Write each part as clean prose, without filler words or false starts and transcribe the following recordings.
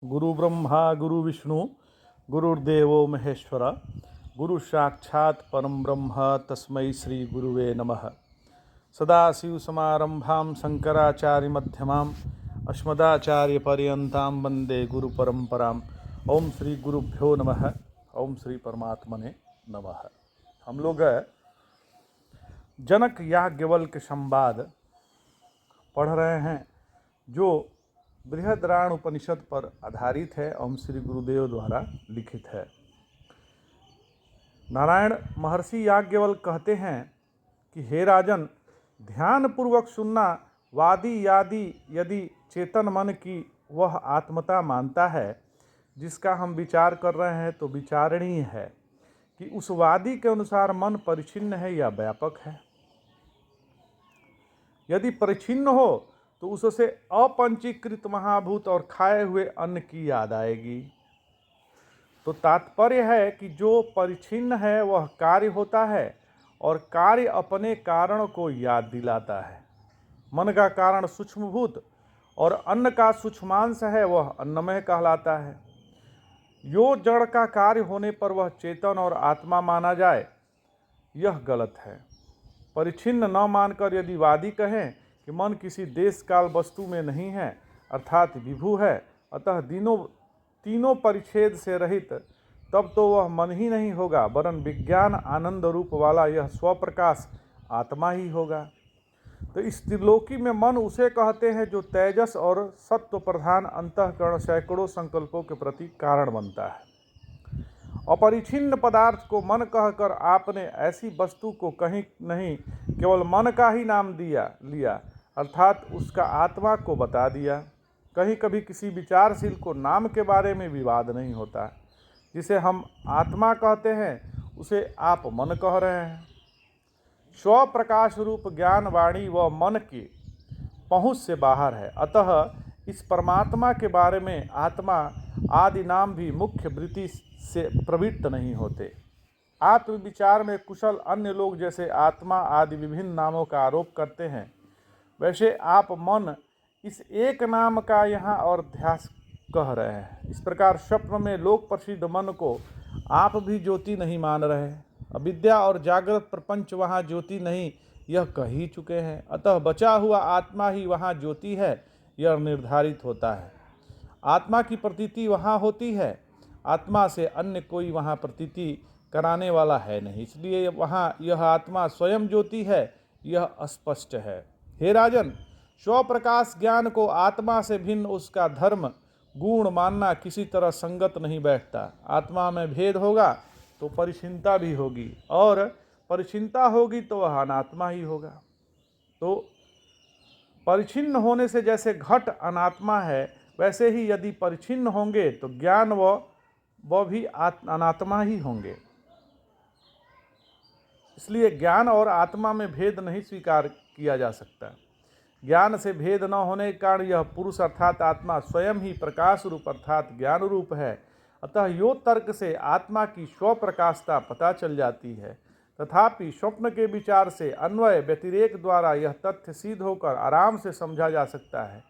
गुरु ब्रह्मा गुरु विष्णु गुरुर्देवो महेश्वर गुरु साक्षात् परम ब्रह्म तस्मै श्री गुरुवे नमः। सदाशिव समारंभां शंकराचार्य मध्यमाम् अस्मदाचार्य पर्यन्तां वंदे गुरु परंपराम्। ओम श्री गुरुभ्यो नमः। ओम श्री परमात्मने नमः। हम लोग जनक याज्ञवल्क्य संवाद पढ़ रहे हैं जो बृहद्राण उपनिषद पर आधारित है एवं श्री गुरुदेव द्वारा लिखित है। नारायण महर्षि याज्ञवल्क्य कहते हैं कि हे राजन, ध्यान पूर्वक सुनना। वादी यादि यदि चेतन मन की वह आत्मता मानता है जिसका हम विचार कर रहे हैं तो विचारणीय है कि उस वादी के अनुसार मन परिच्छिन्न है या व्यापक है। यदि परिच्छिन्न हो तो उससे अपंचीकृत महाभूत और खाए हुए अन्न की याद आएगी। तो तात्पर्य है कि जो परिच्छिन्न है वह कार्य होता है और कार्य अपने कारण को याद दिलाता है। मन का कारण सूक्ष्मभूत और अन्न का सूक्ष्मांश है, वह अन्नमय कहलाता है। यो जड़ का कार्य होने पर वह चेतन और आत्मा माना जाए, यह गलत है। परिच्छिन्न न मानकर यदि वादी कहें कि मन किसी देश काल वस्तु में नहीं है अर्थात विभू है, अतः तीनों परिच्छेद से रहित, तब तो वह मन ही नहीं होगा वरन विज्ञान आनंद रूप वाला यह स्वप्रकाश आत्मा ही होगा। तो इस त्रिलोकी में मन उसे कहते हैं जो तेजस और सत्व प्रधान अंतःकरण सैकड़ों संकल्पों के प्रति कारण बनता है। अपरिच्छिन्न पदार्थ को मन कहकर आपने ऐसी वस्तु को कहीं नहीं केवल मन का ही नाम लिया अर्थात उसका आत्मा को बता दिया। कहीं कभी किसी विचारशील को नाम के बारे में विवाद नहीं होता। जिसे हम आत्मा कहते हैं उसे आप मन कह रहे हैं। स्व प्रकाश रूप ज्ञान वाणी व मन की पहुँच से बाहर है। अतः इस परमात्मा के बारे में आत्मा आदि नाम भी मुख्य वृत्ति से प्रवृत्त नहीं होते। आत्मविचार में कुशल अन्य लोग जैसे आत्मा आदि विभिन्न नामों का आरोप करते हैं, वैसे आप मन इस एक नाम का यहाँ और अध्यास कह रहे हैं। इस प्रकार स्वप्न में लोक प्रसिद्ध मन को आप भी ज्योति नहीं मान रहे। अविद्या और जागृत प्रपंच वहाँ ज्योति नहीं, यह कह ही चुके हैं। अतः बचा हुआ आत्मा ही वहाँ ज्योति है, यह निर्धारित होता है। आत्मा की प्रतीति वहाँ होती है, आत्मा से अन्य कोई वहाँ प्रतीति कराने वाला है नहीं, इसलिए वहाँ यह आत्मा स्वयं ज्योति है, यह स्पष्ट है। हे राजन, स्वप्रकाश ज्ञान को आत्मा से भिन्न उसका धर्म गुण मानना किसी तरह संगत नहीं बैठता। आत्मा में भेद होगा तो परिच्छिन्नता भी होगी और परिच्छिन्नता होगी तो वह अनात्मा ही होगा। तो परिच्छिन्न होने से जैसे घट अनात्मा है, वैसे ही यदि परिच्छिन्न होंगे तो ज्ञान वह भी अनात्मा ही होंगे। इसलिए ज्ञान और आत्मा में भेद नहीं स्वीकार किया जा सकता। ज्ञान से भेद न होने के कारण यह पुरुष अर्थात आत्मा स्वयं ही प्रकाश रूप अर्थात ज्ञान रूप है। अतः यो तर्क से आत्मा की स्वप्रकाशता पता चल जाती है। तथापि स्वप्न के विचार से अन्वय व्यतिरेक द्वारा यह तथ्य सिद्ध होकर आराम से समझा जा सकता है।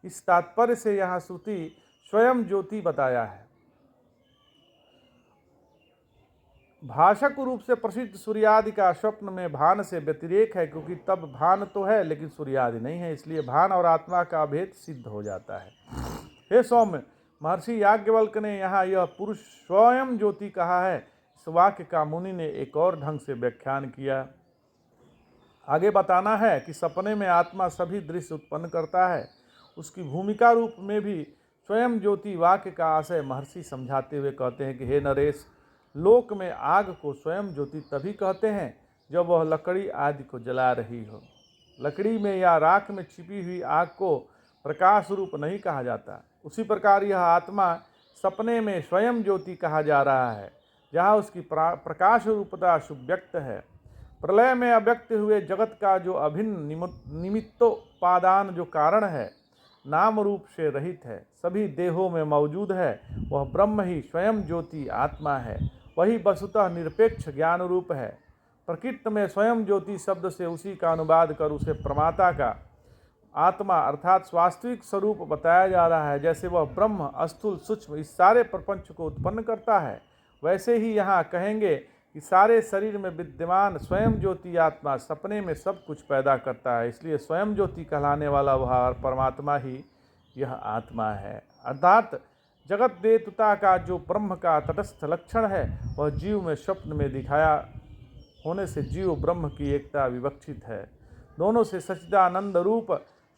इस तात्पर्य से यहाँ श्रुति स्वयं ज्योति बताया है। भाषक रूप से प्रसिद्ध सूर्यादि का स्वप्न में भान से व्यतिरेक है, क्योंकि तब भान तो है लेकिन सूर्यादि नहीं है, इसलिए भान और आत्मा का भेद सिद्ध हो जाता है। हे सौम्य, महर्षि याज्ञवल्क्य ने यहाँ यह पुरुष स्वयं ज्योति कहा है। इस वाक्य का मुनि ने एक और ढंग से व्याख्यान किया। आगे बताना है कि सपने में आत्मा सभी दृश्य उत्पन्न करता है। उसकी भूमिका रूप में भी स्वयं ज्योति वाक्य का आशय महर्षि समझाते हुए कहते हैं कि हे नरेश, लोक में आग को स्वयं ज्योति तभी कहते हैं जब वह लकड़ी आदि को जला रही हो। लकड़ी में या राख में छिपी हुई आग को प्रकाश रूप नहीं कहा जाता। उसी प्रकार यह आत्मा सपने में स्वयं ज्योति कहा जा रहा है, जहाँ उसकी प्रकाश रूपता सुव्यक्त है। प्रलय में अव्यक्त हुए जगत का जो अभिन्न निमित्तोपादान जो कारण है, नाम रूप से रहित है, सभी देहों में मौजूद है, वह ब्रह्म ही स्वयं ज्योति आत्मा है। वही वस्तुतः निरपेक्ष ज्ञान रूप है। प्रकृति में स्वयं ज्योति शब्द से उसी का अनुवाद कर उसे प्रमाता का आत्मा अर्थात वास्तविक स्वरूप बताया जा रहा है। जैसे वह ब्रह्म स्थूल सूक्ष्म इस सारे प्रपंच को उत्पन्न करता है, वैसे ही यहाँ कहेंगे कि सारे शरीर में विद्यमान स्वयं ज्योति आत्मा सपने में सब कुछ पैदा करता है। इसलिए स्वयं ज्योति कहलाने वाला वह परमात्मा ही यह आत्मा है। अर्थात जगत देवता का जो ब्रह्म का तटस्थ लक्षण है वह जीव में स्वप्न में दिखाया होने से जीव ब्रह्म की एकता विवक्षित है। दोनों से सच्चिदानंद रूप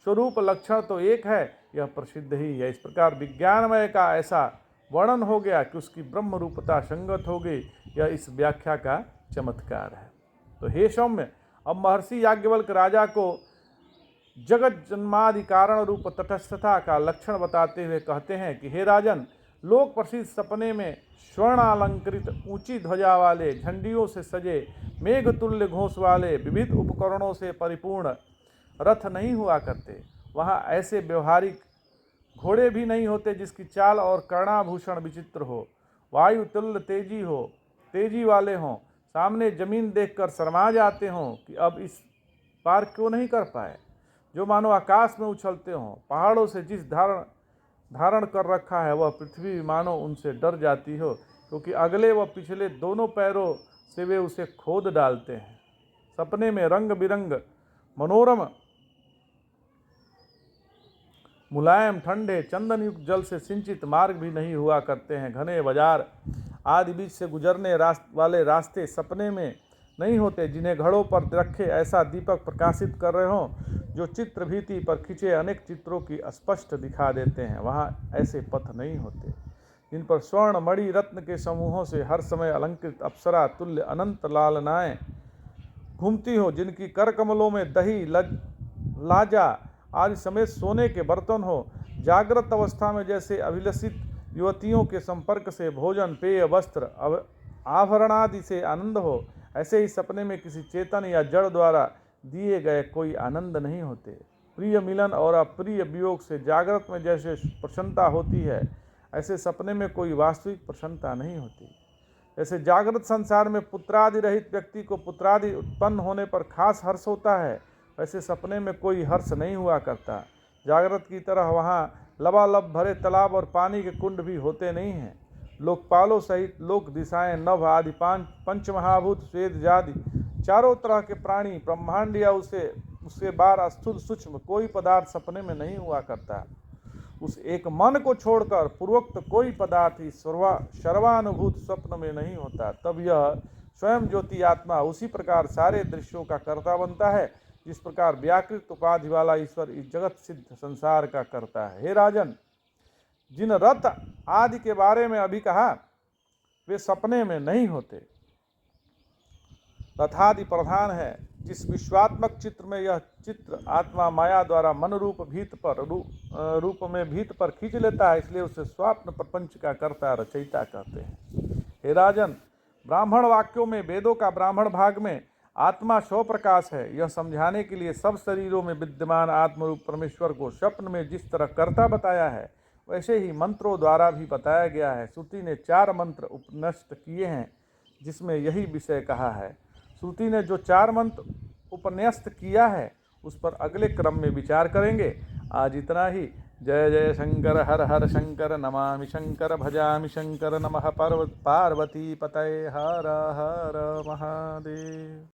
स्वरूप लक्षण तो एक है, यह प्रसिद्ध ही है। इस प्रकार विज्ञानमय का ऐसा वर्णन हो गया कि उसकी ब्रह्म रूपता संगत हो गई, यह इस व्याख्या का चमत्कार है। तो हे सौम्य, अब महर्षि याज्ञवल्क राजा को जगत जन्मादि कारण रूप तटस्थता का लक्षण बताते हुए कहते हैं कि हे राजन, लोक प्रसिद्ध सपने में स्वर्णालंकृत ऊंची ध्वजा वाले, झंडियों से सजे, मेघतुल्य घोष वाले, विविध उपकरणों से परिपूर्ण रथ नहीं हुआ करते। वहाँ ऐसे व्यवहारिक घोड़े भी नहीं होते जिसकी चाल और कर्णाभूषण विचित्र हो, वायु तुल्य तेजी वाले हों, सामने जमीन देखकर शर्मा जाते हों कि अब इस पार क्यों नहीं कर पाए, जो मानो आकाश में उछलते हों। पहाड़ों से जिस धारण कर रखा है वह पृथ्वी मानो उनसे डर जाती हो, क्योंकि अगले व पिछले दोनों पैरों से वे उसे खोद डालते हैं। सपने में रंग बिरंग मनोरम मुलायम ठंडे चंदन युक्त जल से सिंचित मार्ग भी नहीं हुआ करते हैं। घने बाजार आदि बीच से गुजरने वाले रास्ते सपने में नहीं होते, जिन्हें घड़ों पर रखे ऐसा दीपक प्रकाशित कर रहे हों, जो चित्र भीति पर खिंचे अनेक चित्रों की स्पष्ट दिखा देते हैं। वहाँ ऐसे पथ नहीं होते जिन पर स्वर्ण मणि रत्न के समूहों से हर समय अलंकृत अप्सरा तुल्य अनंत लालनाएं घूमती हो, जिनकी कर कमलों में दही लाजा आदि समेत सोने के बर्तन हो। जागृत अवस्था में जैसे अभिलषित युवतियों के संपर्क से भोजन पेय वस्त्र आभरण आदि से आनंद हो, ऐसे ही सपने में किसी चेतन या जड़ द्वारा दिए गए कोई आनंद नहीं होते। प्रिय मिलन और अप्रिय वियोग से जागृत में जैसे प्रसन्नता होती है, ऐसे सपने में कोई वास्तविक प्रसन्नता नहीं होती। जैसे जागृत संसार में पुत्रादि रहित व्यक्ति को पुत्रादि उत्पन्न होने पर खास हर्ष होता है, वैसे सपने में कोई हर्ष नहीं हुआ करता। जागृत की तरह वहाँ लबालब भरे तालाब और पानी के कुंड भी होते नहीं हैं। लोकपालों सहित लोक दिशाएं, नभ आदि पंचमहाभूत स्वेद जादि चारों तरह के प्राणी, ब्रह्मांड या उससे बाहर स्थूल सूक्ष्म कोई पदार्थ सपने में नहीं हुआ करता। उस एक मन को छोड़कर पूर्वोक्त कोई पदार्थ ही सर्वानुभूत स्वप्न में नहीं होता। तब यह स्वयं ज्योति आत्मा उसी प्रकार सारे दृश्यों का कर्ता बनता है, जिस प्रकार व्याकृत उपाधि वाला ईश्वर इस जगत सिद्ध संसार का करता है। हे राजन, जिन रथ आदि के बारे में अभी कहा वे सपने में नहीं होते। रथादि प्रधान है। जिस विश्वात्मक चित्र में यह चित्र आत्मा माया द्वारा मन रूप भीत पर खींच लेता है, इसलिए उसे स्वप्न प्रपंच का कर्ता रचयिता कहते हैं। हे राजन, ब्राह्मण वाक्यों में वेदों का ब्राह्मण भाग में आत्मा स्वप्रकाश है, यह समझाने के लिए सब शरीरों में विद्यमान आत्मरूप परमेश्वर को स्वप्न में जिस तरह कर्ता बताया है, वैसे ही मंत्रों द्वारा भी बताया गया है। श्रुति ने 4 मंत्र उपन्यस्त किए हैं जिसमें यही विषय कहा है। श्रुति ने जो 4 मंत्र उपन्यस्त किया है उस पर अगले क्रम में विचार करेंगे। आज इतना ही। जय जय शंकर, हर हर शंकर, नमामि शंकर, भजामि शंकर, नमः पार्वती पतये, हर हर महादेव।